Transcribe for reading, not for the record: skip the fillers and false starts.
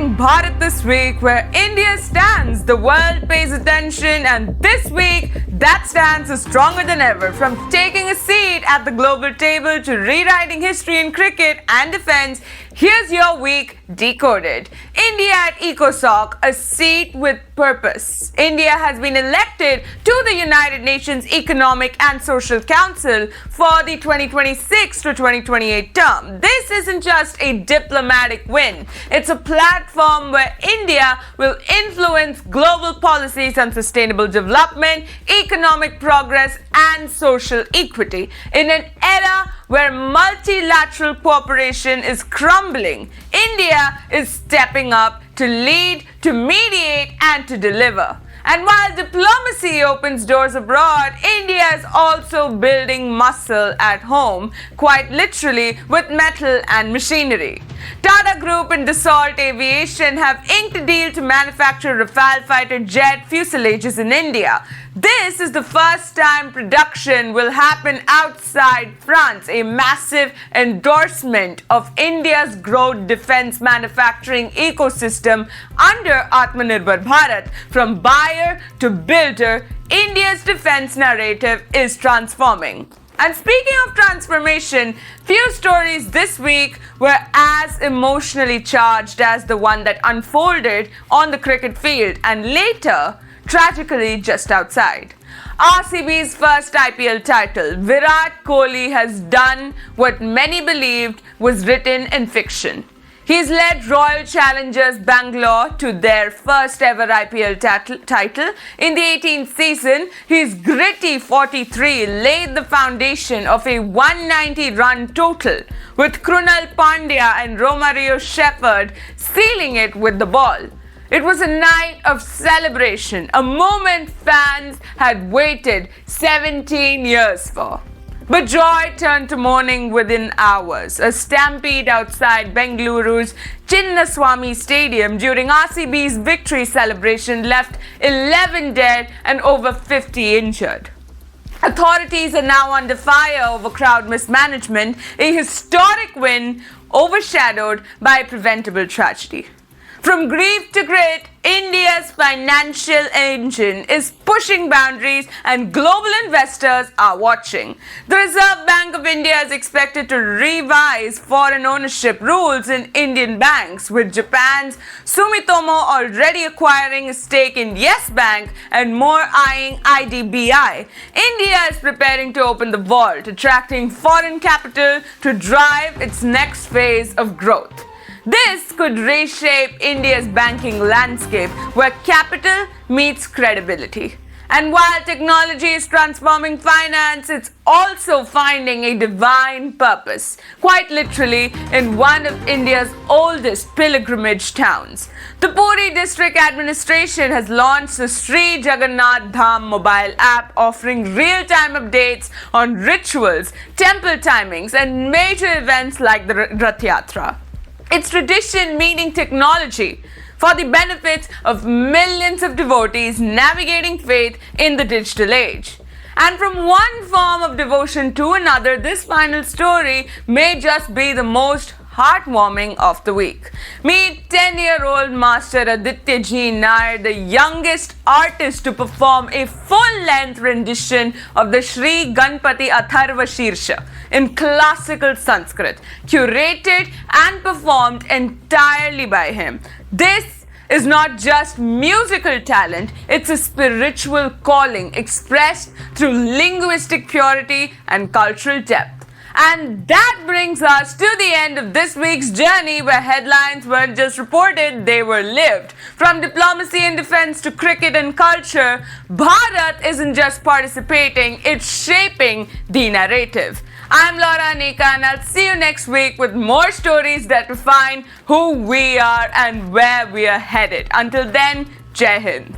covering Bharat this week, where India stands, the world pays attention, and this week, that stance is stronger than ever. From taking a seat at the global table to rewriting history in cricket and defense, here's your week decoded. India at ECOSOC, a seat with purpose. India has been elected to the United Nations Economic and Social Council for the 2026 to 2028 term. This isn't just a diplomatic win. It's a platform where India will influence global policies on sustainable development, economic progress, and social equity. In an era where multilateral cooperation is crumbling, India is stepping up to lead, to mediate, and to deliver. And while diplomacy opens doors abroad, India is also building muscle at home, quite literally with metal and machinery. Tata Group and Dassault Aviation have inked a deal to manufacture Rafale fighter jet fuselages in India. This is the first time production will happen outside France, a massive endorsement of India's growth defense manufacturing ecosystem under Atmanirbhar Bharat. From buyer to builder, India's defense narrative is transforming. And speaking of transformation, few stories this week were as emotionally charged as the one that unfolded on the cricket field and later, tragically, just outside. RCB's first IPL title, Virat Kohli has done what many believed was written in fiction. He's led Royal Challengers Bangalore to their first ever IPL title. In the 18th season, his gritty 43 laid the foundation of a 190-run total, with Krunal Pandya and Romario Shepherd sealing it with the ball. It was a night of celebration, a moment fans had waited 17 years for. But joy turned to mourning within hours. A stampede outside Bengaluru's Chinnaswamy Stadium during RCB's victory celebration left 11 dead and over 50 injured. Authorities are now under fire over crowd mismanagement, a historic win overshadowed by a preventable tragedy. From grief to grit, India's financial engine is pushing boundaries and global investors are watching. The Reserve Bank of India is expected to revise foreign ownership rules in Indian banks, with Japan's Sumitomo already acquiring a stake in Yes Bank and more eyeing IDBI. India is preparing to open the vault, attracting foreign capital to drive its next phase of growth. This could reshape India's banking landscape, where capital meets credibility. And while technology is transforming finance, it's also finding a divine purpose, quite literally in one of India's oldest pilgrimage towns. The Puri District Administration has launched the Sri Jagannath Dham mobile app, offering real-time updates on rituals, temple timings, and major events like the Rath Yatra. Its tradition meeting technology for the benefits of millions of devotees navigating faith in the digital age. And from one form of devotion to another, this final story may just be the most heartwarming of the week. Meet 10-year-old Master Aditya G. Nair, the youngest artist to perform a full-length rendition of the Sri Ganpati Atharva Shirsha in classical Sanskrit, curated and performed entirely by him. This is not just musical talent, it's a spiritual calling expressed through linguistic purity and cultural depth. And that brings us to the end of this week's journey, where headlines weren't just reported, they were lived. From diplomacy and defense to cricket and culture, Bharat isn't just participating, it's shaping the narrative. I'm Laura Anika, and I'll see you next week with more stories that define who we are and where we are headed. Until then, Jai Hind.